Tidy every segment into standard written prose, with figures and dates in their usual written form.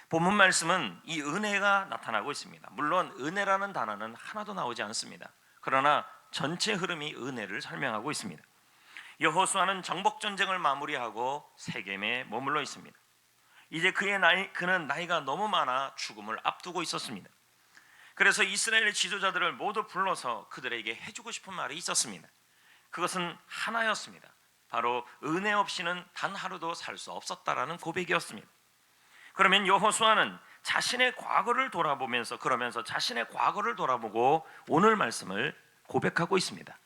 본문 말씀은 이 은혜가 나타나고 있습니다. 물론 은혜라는 단어는 하나도 나오지 않습니다. 그러나 전체 흐름이 은혜를 설명하고 있습니다. 여호수아는 정복 전쟁을 마무리하고 세겜에 머물러 있습니다. 이제 그는 나이가 너무 많아 죽음을 앞두고 있었습니다. 그래서 이스라엘 지도자들을 모두 불러서 그들에게 해주고 싶은 말이 있었습니다. 그것은 하나였습니다. 바로 은혜 없이는 단 하루도 살 수 없었다라는 고백이었습니다. 그러면 여호수아는 자신의 과거를 돌아보면서 그러면서 자신의 과거를 돌아보고 오늘 말씀을 고백하고 있습니다.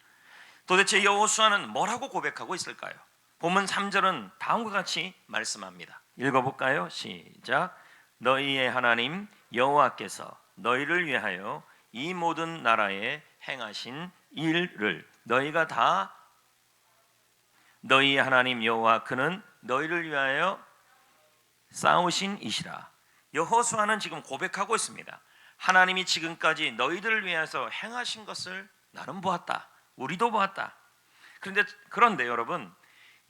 도대체 여호수아는 뭐라고 고백하고 있을까요? 본문 3절은 다음과 같이 말씀합니다. 읽어볼까요? 시작. 너희의 하나님 여호와께서 너희를 위하여 이 모든 나라에 행하신 일을 너희가 다 너희의 하나님 여호와 그는 너희를 위하여 싸우신 이시라. 여호수아는 지금 고백하고 있습니다. 하나님이 지금까지 너희들을 위해서 행하신 것을 나는 보았다. 우리도 보았다. 그런데 여러분,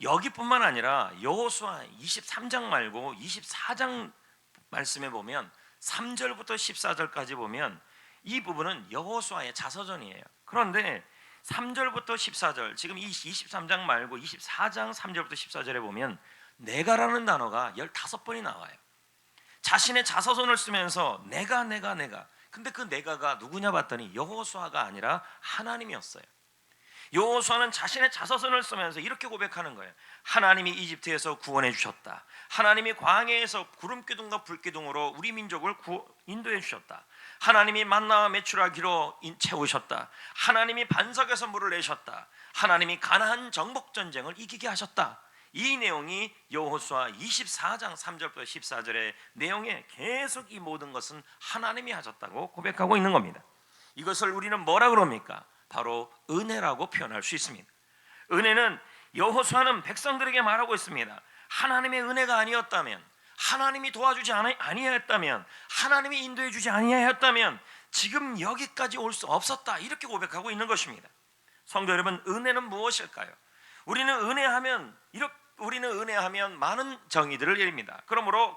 여기뿐만 아니라 여호수아 23장 말고 24장 말씀에 보면 3절부터 14절까지 보면 이 부분은 여호수아의 자서전이에요. 그런데 3절부터 14절, 지금 이 23장 말고 24장 3절부터 14절에 보면 내가라는 단어가 15번이 나와요. 자신의 자서전을 쓰면서 내가. 근데 그 내가가 누구냐 봤더니 여호수아가 아니라 하나님이었어요. 여호수아는 자신의 자서전을 쓰면서 이렇게 고백하는 거예요. 하나님이 이집트에서 구원해 주셨다. 하나님이 광야에서 구름기둥과 불기둥으로 우리 민족을 인도해 주셨다. 하나님이 만나와 메추라기로 채우셨다. 하나님이 반석에서 물을 내셨다. 하나님이 가나안 정복 전쟁을 이기게 하셨다. 이 내용이 여호수아 24장 3절부터 14절의 내용에 계속 이 모든 것은 하나님이 하셨다고 고백하고 있는 겁니다. 이것을 우리는 뭐라 그럽니까? 바로 은혜라고 표현할 수 있습니다. 은혜는 여호수아는 백성들에게 말하고 있습니다. 하나님의 은혜가 아니었다면, 하나님이 도와주지 아니하였다면, 하나님이 인도해 주지 아니하였다면 지금 여기까지 올 수 없었다, 이렇게 고백하고 있는 것입니다. 성도 여러분, 은혜는 무엇일까요? 우리는 은혜하면 많은 정의들을 내립니다.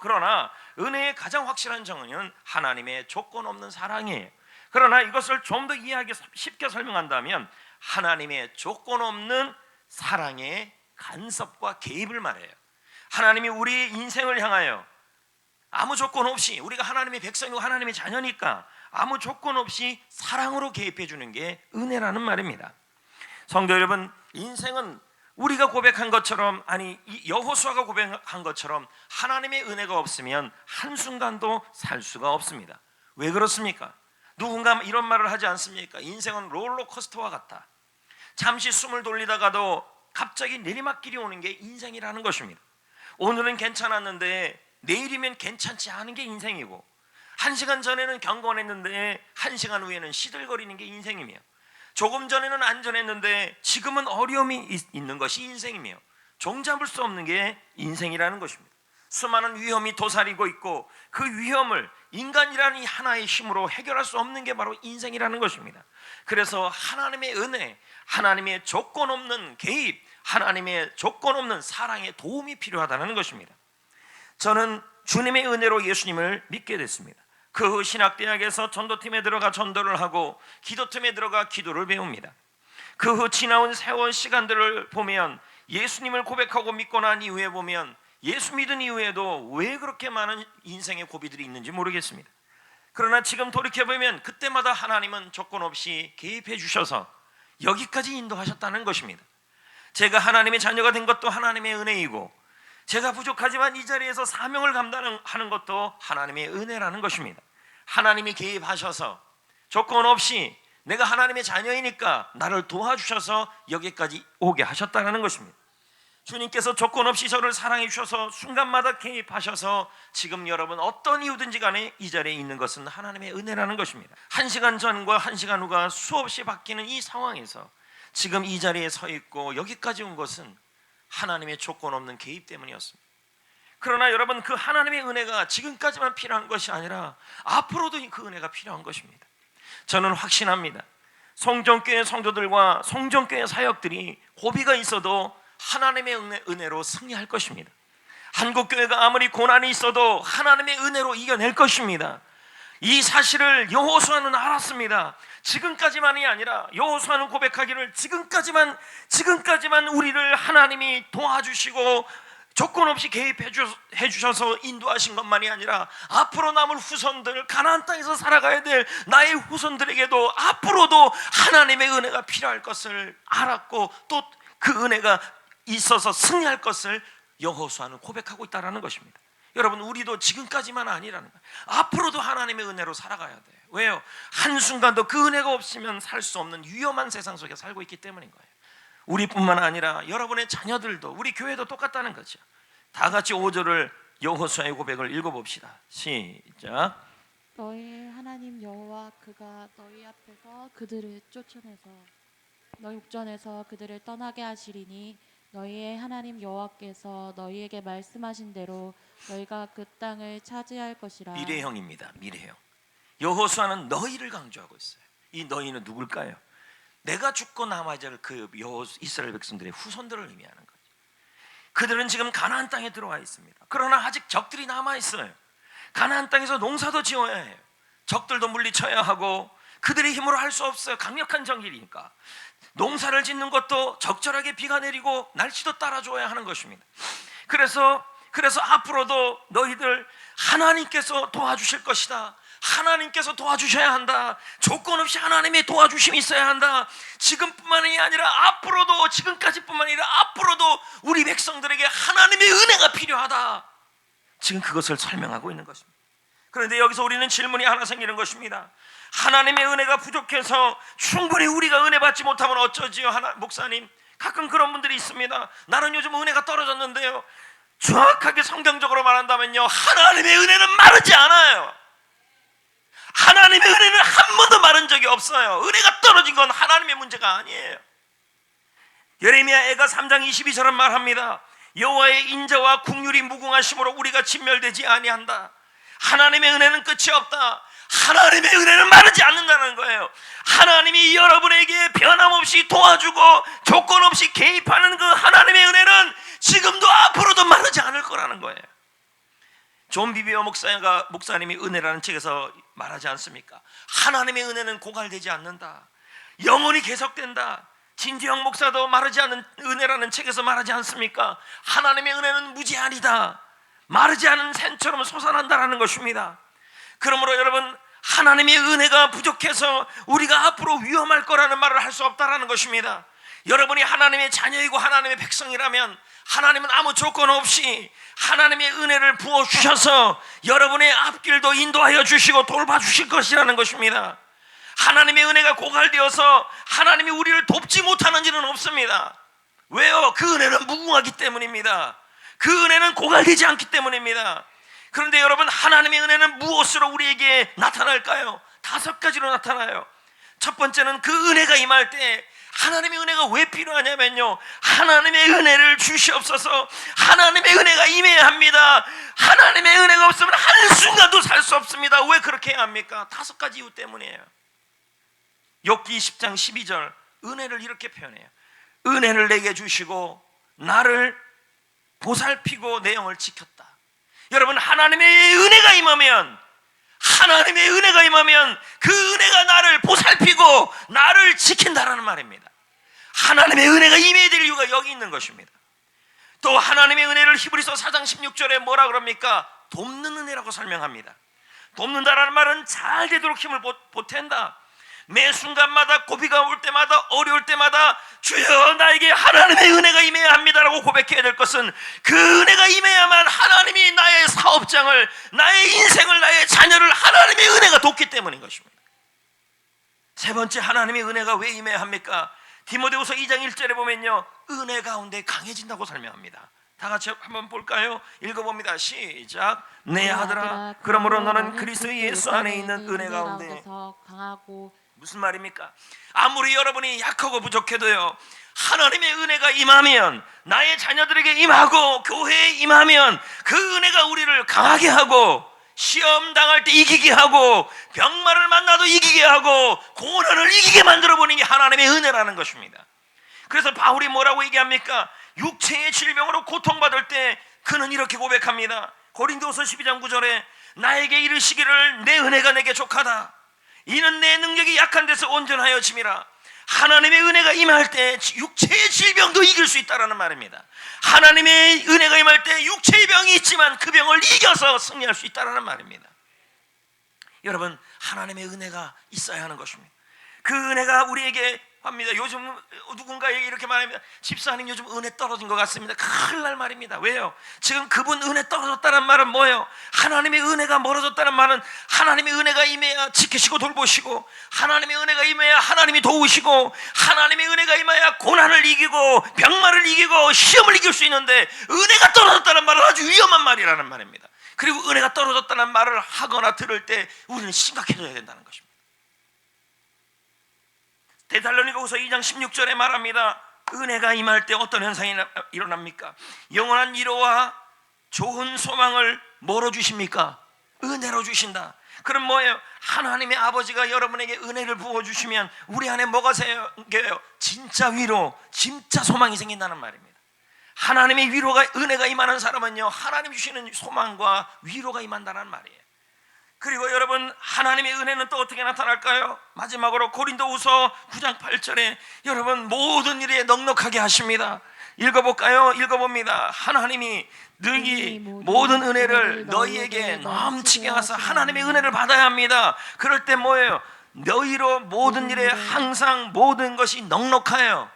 그러나 은혜의 가장 확실한 정의는 하나님의 조건 없는 사랑이에요. 그러나 이것을 좀 더 이해하기 쉽게 설명한다면 하나님의 조건 없는 사랑의 간섭과 개입을 말해요. 하나님이 우리의 인생을 향하여 아무 조건 없이, 우리가 하나님의 백성이고 하나님의 자녀니까 아무 조건 없이 사랑으로 개입해 주는 게 은혜라는 말입니다. 성도 여러분, 인생은 우리가 고백한 것처럼, 여호수아가 고백한 것처럼 하나님의 은혜가 없으면 한순간도 살 수가 없습니다. 왜 그렇습니까? 누군가 이런 말을 하지 않습니까? 인생은 롤러코스터와 같다. 잠시 숨을 돌리다가도 갑자기 내리막길이 오는 게 인생이라는 것입니다. 오늘은 괜찮았는데 내일이면 괜찮지 않은 게 인생이고, 1시간 전에는 경건했는데 1시간 후에는 시들거리는 게 인생이며, 조금 전에는 안전했는데 지금은 어려움이 있는 것이 인생이며, 종잡을 수 없는 게 인생이라는 것입니다. 수많은 위험이 도사리고 있고 그 위험을 인간이라는 이 하나의 힘으로 해결할 수 없는 게 바로 인생이라는 것입니다. 그래서 하나님의 은혜, 하나님의 조건 없는 개입, 하나님의 조건 없는 사랑의 도움이 필요하다는 것입니다. 저는 주님의 은혜로 예수님을 믿게 됐습니다. 그 후 신학대학에서 전도팀에 들어가 전도를 하고 기도팀에 들어가 기도를 배웁니다. 그 후 지나온 세월 시간들을 보면 예수님을 고백하고 믿고 난 이후에 보면 예수 믿은 이후에도 왜 그렇게 많은 인생의 고비들이 있는지 모르겠습니다. 그러나 지금 돌이켜보면 그때마다 하나님은 조건 없이 개입해 주셔서 여기까지 인도하셨다는 것입니다. 제가 하나님의 자녀가 된 것도 하나님의 은혜이고, 제가 부족하지만 이 자리에서 사명을 감당하는 것도 하나님의 은혜라는 것입니다. 하나님이 개입하셔서 조건 없이 내가 하나님의 자녀이니까 나를 도와주셔서 여기까지 오게 하셨다는 것입니다. 주님께서 조건 없이 저를 사랑해 주셔서 순간마다 개입하셔서 지금 여러분 어떤 이유든지 간에 이 자리에 있는 것은 하나님의 은혜라는 것입니다. 1시간 전과 1시간 후가 수없이 바뀌는 이 상황에서 지금 이 자리에 서 있고 여기까지 온 것은 하나님의 조건 없는 개입 때문이었습니다. 그러나 여러분, 그 하나님의 은혜가 지금까지만 필요한 것이 아니라 앞으로도 그 은혜가 필요한 것입니다. 저는 확신합니다. 성전교회 성도들과 성전교회 사역들이 고비가 있어도 하나님의 은혜로 승리할 것입니다. 한국교회가 아무리 고난이 있어도 하나님의 은혜로 이겨낼 것입니다. 이 사실을 여호수아는 알았습니다. 지금까지만이 아니라 여호수아는 고백하기를 지금까지만 우리를 하나님이 도와주시고 조건 없이 개입해 주셔서 인도하신 것만이 아니라 앞으로 남을 후손들, 가나안 땅에서 살아가야 될 나의 후손들에게도 앞으로도 하나님의 은혜가 필요할 것을 알았고 또 그 은혜가 있어서 승리할 것을 여호수아는 고백하고 있다는 것입니다. 여러분, 우리도 지금까지만 아니라는 거예요. 앞으로도 하나님의 은혜로 살아가야 돼요. 왜요? 한순간도 그 은혜가 없으면 살 수 없는 위험한 세상 속에 살고 있기 때문인 거예요. 우리뿐만 아니라 여러분의 자녀들도, 우리 교회도 똑같다는 거죠. 다 같이 5절을 여호수아의 고백을 읽어봅시다. 시작. 너희 하나님 여호와 그가 너희 앞에서 그들을 쫓아내서 너희 목전에서 그들을 떠나게 하시리니 너희의 하나님 여호와께서 너희에게 말씀하신 대로 너희가 그 땅을 차지할 것이라. 미래형입니다. 미래형. 여호수아는 너희를 강조하고 있어요. 이 너희는 누굴까요? 내가 죽고 남아야 될 그 이스라엘 백성들의 후손들을 의미하는 거죠. 그들은 지금 가나안 땅에 들어와 있습니다. 그러나 아직 적들이 남아 있어요. 가나안 땅에서 농사도 지어야 해요. 적들도 물리쳐야 하고 그들의 힘으로 할 수 없어요. 강력한 정글이니까. 농사를 짓는 것도 적절하게 비가 내리고 날씨도 따라줘야 하는 것입니다. 그래서 앞으로도 너희들 하나님께서 도와주실 것이다. 하나님께서 도와주셔야 한다. 조건 없이 하나님의 도와주심이 있어야 한다. 지금뿐만이 아니라 앞으로도, 지금까지뿐만 아니라 앞으로도 우리 백성들에게 하나님의 은혜가 필요하다. 지금 그것을 설명하고 있는 것입니다. 그런데 여기서 우리는 질문이 하나 생기는 것입니다. 하나님의 은혜가 부족해서 충분히 우리가 은혜 받지 못하면 어쩌지요? 목사님, 가끔 그런 분들이 있습니다. 나는 요즘 은혜가 떨어졌는데요. 정확하게 성경적으로 말한다면요, 하나님의 은혜는 마르지 않아요. 하나님의 은혜는 한 번도 마른 적이 없어요. 은혜가 떨어진 건 하나님의 문제가 아니에요. 예레미야가 3장 22절은 말합니다. 여호와의 인자와 긍휼이 무궁하심으로 우리가 진멸되지 아니한다. 하나님의 은혜는 끝이 없다. 하나님의 은혜는 마르지 않는다는 거예요. 하나님이 여러분에게 변함없이 도와주고 조건 없이 개입하는 그 하나님의 은혜는 지금도 앞으로도 마르지 않을 거라는 거예요. 존 비비어 목사님이 은혜라는 책에서 말하지 않습니까? 하나님의 은혜는 고갈되지 않는다. 영원히 계속된다. 진지영 목사도 마르지 않는 은혜라는 책에서 말하지 않습니까? 하나님의 은혜는 무제한이다. 마르지 않은 샘처럼 솟아난다라는 것입니다. 그러므로 여러분, 하나님의 은혜가 부족해서 우리가 앞으로 위험할 거라는 말을 할 수 없다라는 것입니다. 여러분이 하나님의 자녀이고 하나님의 백성이라면 하나님은 아무 조건 없이 하나님의 은혜를 부어주셔서 여러분의 앞길도 인도하여 주시고 돌봐주실 것이라는 것입니다. 하나님의 은혜가 고갈되어서 하나님이 우리를 돕지 못하는 일은 없습니다. 왜요? 그 은혜는 무궁하기 때문입니다. 그 은혜는 고갈되지 않기 때문입니다. 그런데 여러분, 하나님의 은혜는 무엇으로 우리에게 나타날까요? 5가지로 나타나요. 첫 번째는 그 은혜가 임할 때, 하나님의 은혜가 왜 필요하냐면요, 하나님의 은혜를 주시옵소서. 하나님의 은혜가 임해야 합니다. 하나님의 은혜가 없으면 한순간도 살 수 없습니다. 왜 그렇게 해야 합니까? 5가지 이유 때문이에요. 욥기 10장 12절, 은혜를 이렇게 표현해요. 은혜를 내게 주시고 나를 보살피고 내 영을 지켰다. 여러분, 하나님의 은혜가 임하면 그 은혜가 나를 보살피고 나를 지킨다라는 말입니다. 하나님의 은혜가 임해야 될 이유가 여기 있는 것입니다. 또 하나님의 은혜를 히브리서 4장 16절에 뭐라 그럽니까? 돕는 은혜라고 설명합니다. 돕는다라는 말은 잘 되도록 힘을 보탠다. 매 순간마다 고비가 올 때마다, 어려울 때마다 주여 나에게 하나님의 은혜가 임해야 합니다라고 고백해야 될 것은, 그 은혜가 임해야만 하나님이 나의 사업장을, 나의 인생을, 나의 자녀를 하나님의 은혜가 돕기 때문인 것입니다. 세 번째, 하나님의 은혜가 왜 임해야 합니까? 디모데후서 2장 1절에 보면요, 은혜 가운데 강해진다고 설명합니다. 다 같이 한번 볼까요? 읽어봅니다. 시작. 내 아들아, 그러므로 너는 그리스도 예수 안에 있는 은혜 가운데 강하고. 무슨 말입니까? 아무리 여러분이 약하고 부족해도요, 하나님의 은혜가 임하면, 나의 자녀들에게 임하고 교회에 임하면 그 은혜가 우리를 강하게 하고, 시험 당할 때 이기게 하고, 병마를 만나도 이기게 하고, 고난을 이기게 만들어버리는 게 하나님의 은혜라는 것입니다. 그래서 바울이 뭐라고 얘기합니까? 육체의 질병으로 고통받을 때 그는 이렇게 고백합니다. 고린도서 12장 9절에 나에게 이르시기를 내 은혜가 내게 족하다. 이는 내 능력이 약한 데서 온전하여 짐이라. 하나님의 은혜가 임할 때 육체의 질병도 이길 수 있다라는 말입니다. 하나님의 은혜가 임할 때 육체의 병이 있지만 그 병을 이겨서 승리할 수 있다라는 말입니다. 여러분, 하나님의 은혜가 있어야 하는 것입니다. 그 은혜가 우리에게 합니다. 요즘 누군가에게 이렇게 말합니다. 집사님 요즘 은혜 떨어진 것 같습니다. 큰일 날 말입니다. 왜요? 지금 그분 은혜 떨어졌다는 말은 뭐예요? 하나님의 은혜가 멀어졌다는 말은 하나님의 은혜가 임해야 지키시고 돌보시고, 하나님의 은혜가 임해야 하나님이 도우시고, 하나님의 은혜가 임해야 고난을 이기고 병마를 이기고 시험을 이길 수 있는데, 은혜가 떨어졌다는 말은 아주 위험한 말이라는 말입니다. 그리고 은혜가 떨어졌다는 말을 하거나 들을 때 우리는 심각해져야 된다는 것입니다. 데살로니가후서 2장 16절에 말합니다. 은혜가 임할 때 어떤 현상이 일어납니까? 영원한 위로와 좋은 소망을 뭐로 주십니까? 은혜로 주신다. 그럼 뭐예요? 하나님의 아버지가 여러분에게 은혜를 부어주시면 우리 안에 뭐가 생겨요? 진짜 위로, 진짜 소망이 생긴다는 말입니다. 하나님의 위로가, 은혜가 임하는 사람은요, 하나님 주시는 소망과 위로가 임한다는 말이에요. 그리고 여러분, 하나님의 은혜는 또 어떻게 나타날까요? 마지막으로 고린도후서 9장 8절에 여러분 모든 일에 넉넉하게 하십니다. 읽어볼까요? 읽어봅니다. 하나님이 능히 모든 은혜를 너희에게 넘치게 하사, 하나님의 은혜를 받아야 합니다. 그럴 때 뭐예요? 너희로 모든 일에 항상 모든 것이 넉넉해요.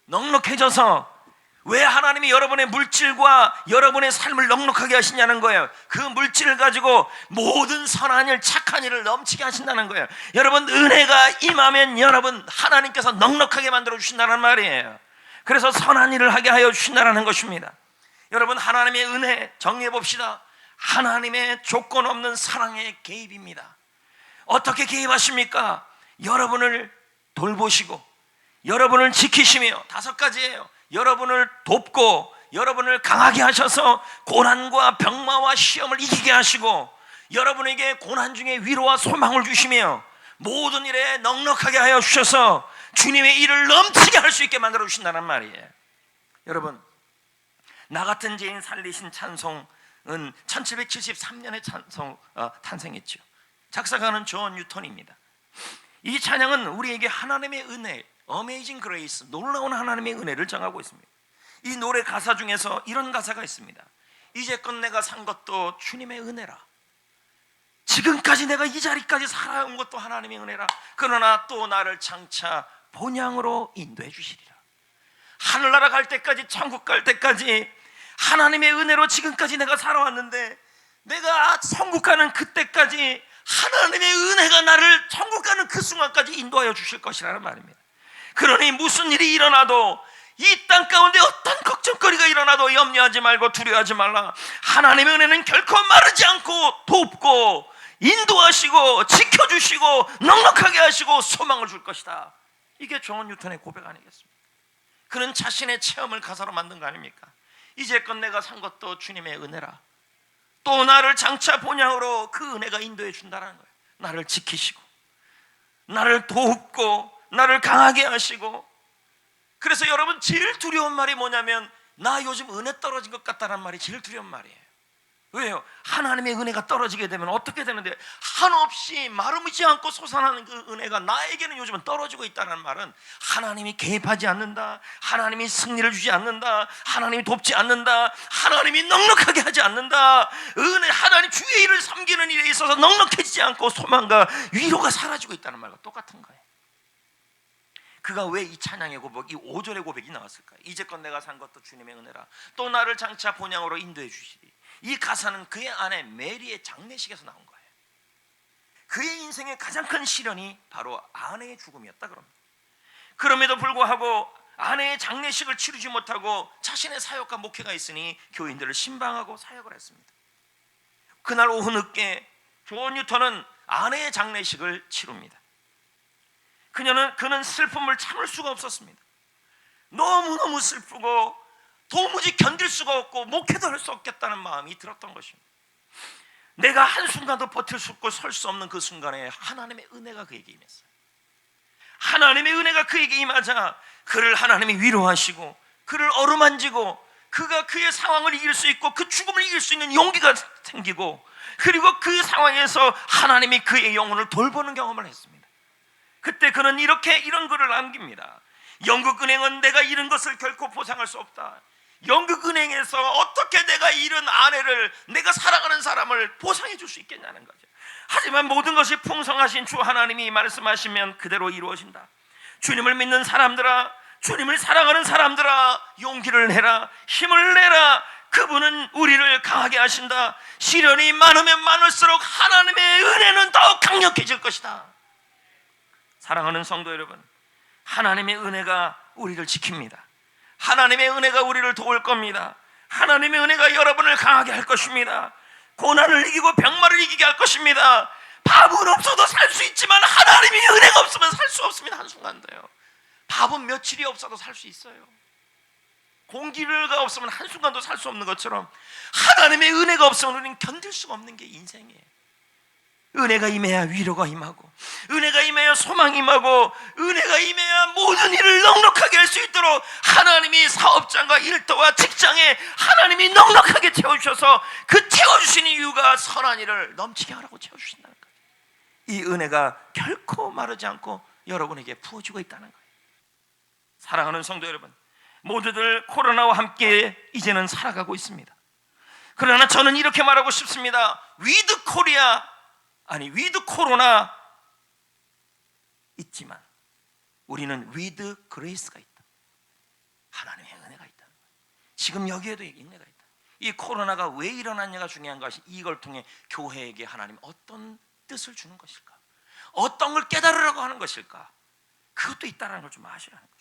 넉넉해져서, 왜 하나님이 여러분의 물질과 여러분의 삶을 넉넉하게 하시냐는 거예요. 그 물질을 가지고 모든 선한 일, 착한 일을 넘치게 하신다는 거예요. 여러분, 은혜가 임하면 여러분 하나님께서 넉넉하게 만들어 주신다는 말이에요. 그래서 선한 일을 하게 하여 주신다는 것입니다. 여러분, 하나님의 은혜 정리해 봅시다. 하나님의 조건 없는 사랑의 개입입니다. 어떻게 개입하십니까? 여러분을 돌보시고 여러분을 지키시며, 5가지예요. 여러분을 돕고 여러분을 강하게 하셔서 고난과 병마와 시험을 이기게 하시고, 여러분에게 고난 중에 위로와 소망을 주시며 모든 일에 넉넉하게 하여 주셔서 주님의 일을 넘치게 할 수 있게 만들어 주신다는 말이에요. 여러분, 나 같은 죄인 살리신 찬송은 1773년에 탄생했죠. 작사가는 존 뉴턴입니다. 이 찬양은 우리에게 하나님의 은혜, 어메이징 그레이스, 놀라운 하나님의 은혜를 정하고 있습니다. 이 노래 가사 중에서 이런 가사가 있습니다. 이제껏 내가 산 것도 주님의 은혜라. 지금까지 내가 이 자리까지 살아온 것도 하나님의 은혜라. 그러나 또 나를 장차 본향으로 인도해 주시리라. 하늘나라 갈 때까지, 천국 갈 때까지 하나님의 은혜로 지금까지 내가 살아왔는데, 내가 천국 가는 그때까지 하나님의 은혜가 나를 천국 가는 그 순간까지 인도하여 주실 것이라는 말입니다. 그러니 무슨 일이 일어나도, 이 땅 가운데 어떤 걱정거리가 일어나도 염려하지 말고 두려워하지 말라. 하나님의 은혜는 결코 마르지 않고 돕고 인도하시고 지켜주시고 넉넉하게 하시고 소망을 줄 것이다. 이게 존 뉴턴의 고백 아니겠습니까? 그는 자신의 체험을 가사로 만든 거 아닙니까? 이제껏 내가 산 것도 주님의 은혜라. 또 나를 장차 본향으로 그 은혜가 인도해 준다는 거예요. 나를 지키시고 나를 돕고 나를 강하게 하시고. 그래서 여러분, 제일 두려운 말이 뭐냐면, 나 요즘 은혜 떨어진 것 같다는 말이 제일 두려운 말이에요. 왜요? 하나님의 은혜가 떨어지게 되면 어떻게 되는데, 한없이 마르지 않고 솟아나는 그 은혜가 나에게는 요즘은 떨어지고 있다는 말은 하나님이 개입하지 않는다, 하나님이 승리를 주지 않는다, 하나님이 돕지 않는다, 하나님이 넉넉하게 하지 않는다, 은혜, 하나님 주의 일을 섬기는 일에 있어서 넉넉해지지 않고 소망과 위로가 사라지고 있다는 말과 똑같은 거예요. 그가 왜 이 찬양의 고백, 이 5절의 고백이 나왔을까요? 이제껏 내가 산 것도 주님의 은혜라. 또 나를 장차 본향으로 인도해 주시리. 이 가사는 그의 아내 메리의 장례식에서 나온 거예요. 그의 인생의 가장 큰 시련이 바로 아내의 죽음이었다 그럽니다. 그럼에도 불구하고 아내의 장례식을 치르지 못하고 자신의 사역과 목회가 있으니 교인들을 신방하고 사역을 했습니다. 그날 오후 늦게 존 뉴턴은 아내의 장례식을 치릅니다. 그는 슬픔을 참을 수가 없었습니다. 너무너무 슬프고 도무지 견딜 수가 없고 목회도 할 수 없겠다는 마음이 들었던 것입니다. 내가 한순간도 버틸 수 없고 설 수 없는 그 순간에 하나님의 은혜가 그에게 임했어요. 하나님의 은혜가 그에게 임하자 그를 하나님이 위로하시고 그를 어루만지고 그가 그의 상황을 이길 수 있고 그 죽음을 이길 수 있는 용기가 생기고, 그리고 그 상황에서 하나님이 그의 영혼을 돌보는 경험을 했습니다. 그때 그는 이런 글을 남깁니다. 영국은행은 내가 잃은 것을 결코 보상할 수 없다. 영국은행에서 어떻게 내가 잃은 아내를, 내가 사랑하는 사람을 보상해 줄 수 있겠냐는 거죠. 하지만 모든 것이 풍성하신 주 하나님이 말씀하시면 그대로 이루어진다. 주님을 믿는 사람들아, 주님을 사랑하는 사람들아, 용기를 내라, 힘을 내라. 그분은 우리를 강하게 하신다. 시련이 많으면 많을수록 하나님의 은혜는 더욱 강력해질 것이다. 사랑하는 성도 여러분, 하나님의 은혜가 우리를 지킵니다. 하나님의 은혜가 우리를 도울 겁니다. 하나님의 은혜가 여러분을 강하게 할 것입니다. 고난을 이기고 병마를 이기게 할 것입니다. 밥은 없어도 살 수 있지만 하나님의 은혜가 없으면 살 수 없습니다. 한순간도요. 밥은 며칠이 없어도 살 수 있어요. 공기가 없으면 한순간도 살 수 없는 것처럼 하나님의 은혜가 없으면 우리는 견딜 수가 없는 게 인생이에요. 은혜가 임해야 위로가 임하고, 은혜가 임해야 소망이 임하고, 은혜가 임해야 모든 일을 넉넉하게 할 수 있도록 하나님이 사업장과 일터와 직장에 하나님이 넉넉하게 채워주셔서 그 채워주신 이유가 선한 일을 넘치게 하라고 채워주신다는 거예요. 이 은혜가 결코 마르지 않고 여러분에게 부어지고 있다는 거예요. 사랑하는 성도 여러분, 모두들 코로나와 함께 이제는 살아가고 있습니다. 그러나 저는 이렇게 말하고 싶습니다. 위드 코리아, 아니 위드 코로나 있지만 우리는 위드 그레이스가 있다. 하나님의 은혜가 있다는 거예요. 지금 여기에도 은혜가 있다. 이 코로나가 왜 일어났냐가 중요한 것이, 이걸 통해 교회에게 하나님 어떤 뜻을 주는 것일까, 어떤 걸 깨달으라고 하는 것일까, 그것도 있다는 걸 좀 아셔야 하는 거죠.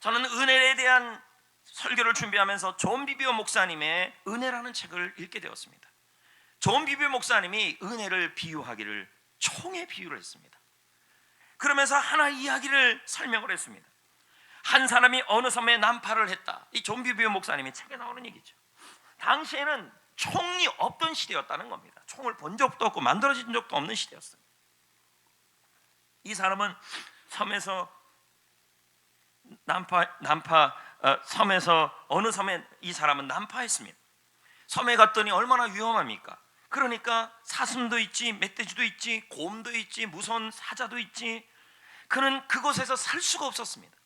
저는 은혜에 대한 설교를 준비하면서 존 비비오 목사님의 은혜라는 책을 읽게 되었습니다. 존 비비오 목사님이 은혜를 비유하기를 총에 비유를 했습니다. 그러면서 하나 이야기를 설명을 했습니다. 한 사람이 어느 섬에 난파를 했다. 이 존 비비오 목사님이 책에 나오는 얘기죠. 당시에는 총이 없던 시대였다는 겁니다. 총을 본 적도 없고 만들어진 적도 없는 시대였어요. 이 사람은 섬에서 섬에서 어느 섬에 이 사람은 난파했습니다. 섬에 갔더니 얼마나 위험합니까? 그러니까 사슴도 있지, 멧돼지도 있지, 곰도 있지, 무서운 사자도 있지. 그는 그곳에서 살 수가 없었습니다.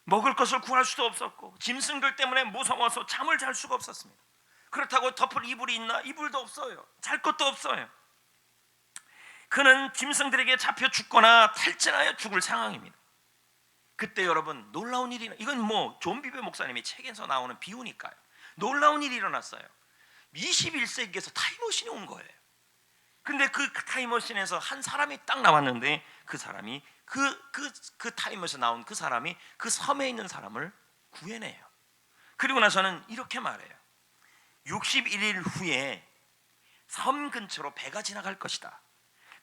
먹을 것을 구할 수도 없었고, 짐승들 때문에 무서워서 잠을 잘 수가 없었습니다. 그렇다고 덮을 이불이 있나? 이불도 없어요. 잘 것도 없어요. 그는 짐승들에게 잡혀 죽거나 탈진하여 죽을 상황입니다. 그때 여러분 놀라운 일이, 이건 존 비비오 목사님이 책에서 나오는 비유니까요. 놀라운 일이 일어났어요. 21세기에서 타임머신이 온 거예요. 근데 그 타임머신에서 한 사람이 딱 나왔는데, 그 사람이 그 타임머신에서 나온 그 사람이 그 섬에 있는 사람을 구해내요. 그리고 나서는 이렇게 말해요. 61일 후에 섬 근처로 배가 지나갈 것이다.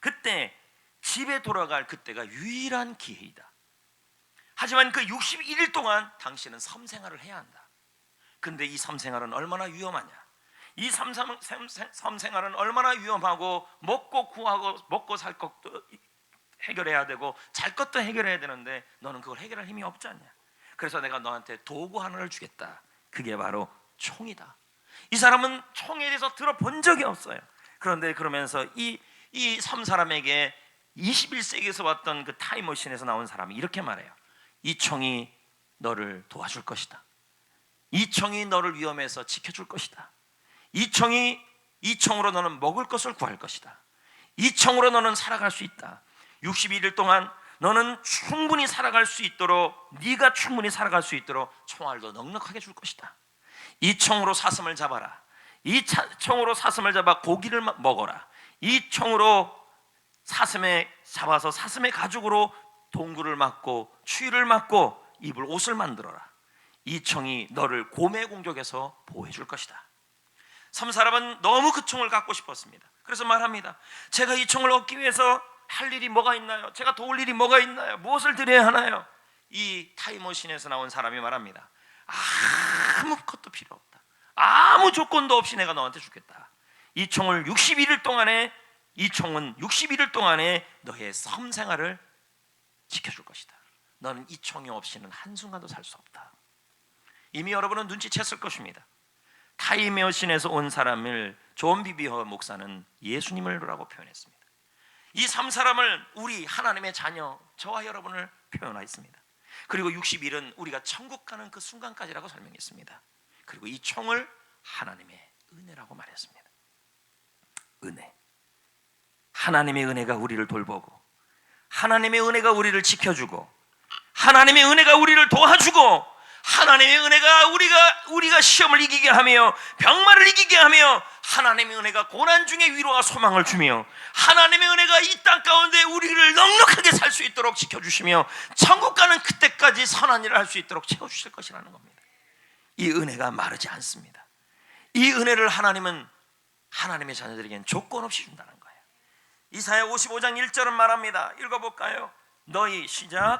그때 집에 돌아갈 그때가 유일한 기회이다. 하지만 그 61일 동안 당신은 섬 생활을 해야 한다. 근데 이 섬 생활은 얼마나 위험하냐? 이 섬 생활은 얼마나 위험하고, 먹고 구하고 먹고 살 것도 해결해야 되고 잘 것도 해결해야 되는데 너는 그걸 해결할 힘이 없지 않냐? 그래서 내가 너한테 도구 하나를 주겠다. 그게 바로 총이다. 이 사람은 총에 대해서 들어본 적이 없어요. 그런데 그러면서 이 섬 사람에게 21세기에서 왔던 그 타임머신에서 나온 사람이 이렇게 말해요. 이 총이 너를 도와줄 것이다. 이 총이 너를 위험해서 지켜줄 것이다. 이 총으로 너는 먹을 것을 구할 것이다. 이 총으로 너는 살아갈 수 있다. 61일 동안 너는 충분히 살아갈 수 있도록, 네가 충분히 살아갈 수 있도록 총알도 넉넉하게 줄 것이다. 이 총으로 사슴을 잡아라. 이 총으로 사슴을 잡아 고기를 먹어라. 이 총으로 사슴에 잡아서 사슴의 가죽으로 동굴을 막고 추위를 막고 입을 옷을 만들어라. 이 총이 너를 곰의 공격에서 보호해 줄 것이다. 섬 사람은 너무 그 총을 갖고 싶었습니다. 그래서 말합니다. 제가 이 총을 얻기 위해서 할 일이 뭐가 있나요? 제가 도울 일이 뭐가 있나요? 무엇을 드려야 하나요? 이 타임머신에서 나온 사람이 말합니다. 아무것도 필요 없다. 아무 조건도 없이 내가 너한테 주겠다. 이 총은 61일 동안에 너의 섬 생활을 지켜줄 것이다. 너는 이 총이 없이는 한순간도 살 수 없다. 이미 여러분은 눈치챘을 것입니다. 타이머신에서 온 사람을 존 비비허 목사는 예수님을라고 표현했습니다. 이 3사람을 우리 하나님의 자녀, 저와 여러분을 표현하였습니다. 그리고 60일은 우리가 천국 가는 그 순간까지라고 설명했습니다. 그리고 이 총을 하나님의 은혜라고 말했습니다. 은혜. 하나님의 은혜가 우리를 돌보고, 하나님의 은혜가 우리를 지켜주고, 하나님의 은혜가 우리를 도와주고, 하나님의 은혜가 우리가 시험을 이기게 하며 병마를 이기게 하며, 하나님의 은혜가 고난 중에 위로와 소망을 주며, 하나님의 은혜가 이 땅 가운데 우리를 넉넉하게 살 수 있도록 지켜주시며, 천국 가는 그때까지 선한 일을 할 수 있도록 채워주실 것이라는 겁니다. 이 은혜가 마르지 않습니다. 이 은혜를 하나님은 하나님의 자녀들에게는 조건 없이 준다는 거예요. 이사야 55장 1절은 말합니다. 읽어볼까요? 너희 시작.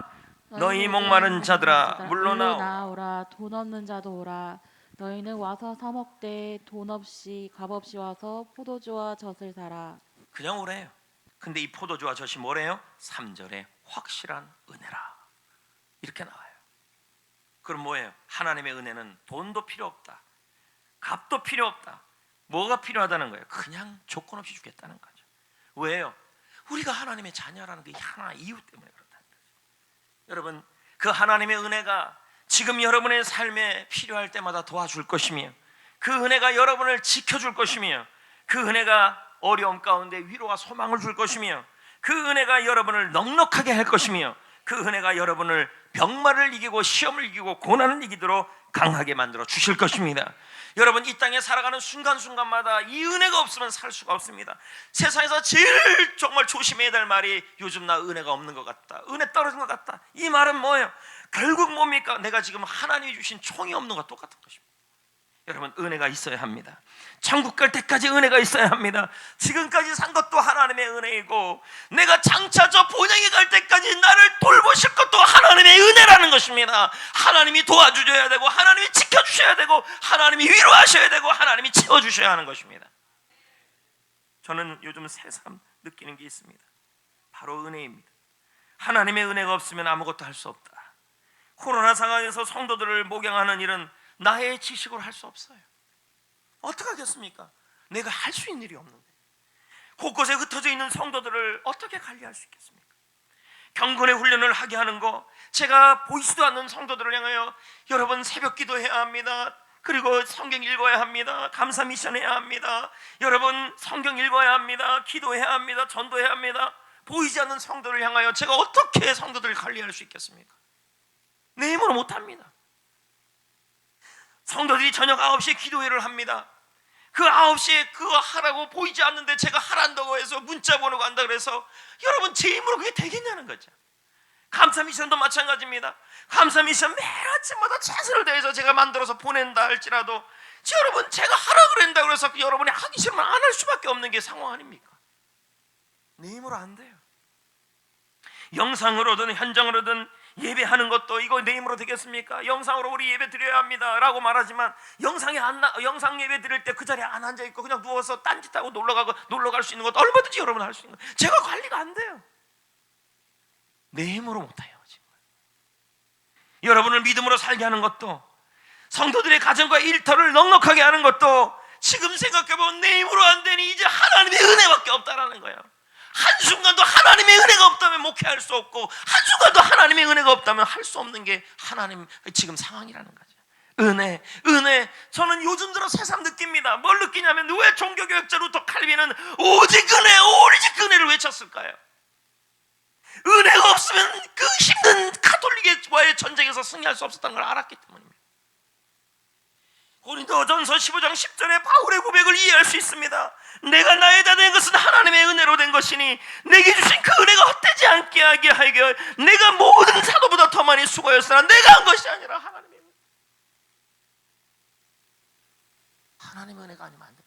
너희 목마른 자들아 물러나오라. 돈 없는 자도 오라. 너희는 와서 사 먹되 돈 없이 값없이 와서 포도주와 젖을 사라. 그냥 오래요. 근데 이 포도주와 젖이 뭐래요? 3절에 확실한 은혜라 이렇게 나와요. 그럼 뭐예요? 하나님의 은혜는 돈도 필요 없다, 값도 필요 없다. 뭐가 필요하다는 거예요? 그냥 조건 없이 주겠다는 거죠. 왜요? 우리가 하나님의 자녀라는 게 하나 이유 때문에 그렇다는 거죠. 여러분, 그 하나님의 은혜가 지금 여러분의 삶에 필요할 때마다 도와줄 것이며, 그 은혜가 여러분을 지켜줄 것이며, 그 은혜가 어려움 가운데 위로와 소망을 줄 것이며, 그 은혜가 여러분을 넉넉하게 할 것이며, 그 은혜가 여러분을 병마를 이기고 시험을 이기고 고난을 이기도록 강하게 만들어 주실 것입니다. 여러분, 이 땅에 살아가는 순간순간마다 이 은혜가 없으면 살 수가 없습니다. 세상에서 제일 정말 조심해야 될 말이 요즘 나 은혜가 없는 것 같다, 은혜 떨어진 것 같다. 이 말은 뭐예요? 결국 뭡니까? 내가 지금 하나님이 주신 총이 없는 것과 똑같은 것입니다. 여러분, 은혜가 있어야 합니다. 천국 갈 때까지 은혜가 있어야 합니다. 지금까지 산 것도 하나님의 은혜이고, 내가 장차 저 본향에 갈 때까지 나를 돌보실 것도 하나님의 은혜라는 것입니다. 하나님이 도와주셔야 되고, 하나님이 지켜주셔야 되고, 하나님이 위로하셔야 되고, 하나님이 채워주셔야 하는 것입니다. 저는 요즘 새삼 느끼는 게 있습니다. 바로 은혜입니다. 하나님의 은혜가 없으면 아무것도 할 수 없다. 코로나 상황에서 성도들을 목양하는 일은 나의 지식으로 할 수 없어요. 어떻게 하겠습니까? 내가 할 수 있는 일이 없는데, 곳곳에 흩어져 있는 성도들을 어떻게 관리할 수 있겠습니까? 경건의 훈련을 하게 하는 거, 제가 보이지도 않는 성도들을 향하여 여러분 새벽 기도해야 합니다. 그리고 성경 읽어야 합니다. 감사 미션 해야 합니다. 여러분 성경 읽어야 합니다. 기도해야 합니다. 전도해야 합니다. 보이지 않는 성도를 향하여 제가 어떻게 성도들을 관리할 수 있겠습니까? 내 힘으로 못합니다. 성도들이 저녁 9시에 기도회를 합니다. 그 9시에 그거 하라고 보이지 않는데 제가 하란다고 해서 문자 보내고 한다 그래서 여러분 제 힘으로 그게 되겠냐는 거죠. 감사 미션도 마찬가지입니다. 감사 미션 매일 아침마다 최선을 다해서 제가 만들어서 보낸다 할지라도 여러분 제가 하라 그랬다 그래서 여러분이 하기 싫으면 안 할 수밖에 없는 게 상황 아닙니까? 내 힘으로 안 돼요. 영상으로든 현장으로든 예배하는 것도 이거 내 힘으로 되겠습니까? 영상으로 우리 예배 드려야 합니다 라고 말하지만 영상 예배 드릴 때 그 자리에 안 앉아있고 그냥 누워서 딴짓하고 놀러갈 수 있는 것도 얼마든지 여러분 할 수 있는 거예요. 제가 관리가 안 돼요. 내 힘으로 못해요. 정말. 여러분을 믿음으로 살게 하는 것도, 성도들의 가정과 일터를 넉넉하게 하는 것도 지금 생각해보면 내 힘으로 안 되니 이제 하나님의 은혜밖에 없다라는 거예요. 한순간도 하나님의 은혜가 없다면 목회할 수 없고, 한순간도 하나님의 은혜가 없다면 할 수 없는 게 하나님 지금 상황이라는 거죠. 은혜. 저는 요즘 들어 새삼 느낍니다. 뭘 느끼냐면, 왜 종교교역자 루터 칼빈은 오직 은혜, 오직 은혜를 외쳤을까요? 은혜가 없으면 그 힘든 가톨릭과의 전쟁에서 승리할 수 없었다는 걸 알았기 때문입니다. 고린도전서 15장 10절에 바울의 고백을 이해할 수 있습니다. 내가 나에다 된 것은 하나님의 은혜로 된 것이니 내게 주신 그 은혜가 헛되지 않게 하게 하여 내가 모든 사도보다 더 많이 수고하였으나 내가 한 것이 아니라 하나님의 은혜. 하나님의 은혜가 아니면 안 됩니다.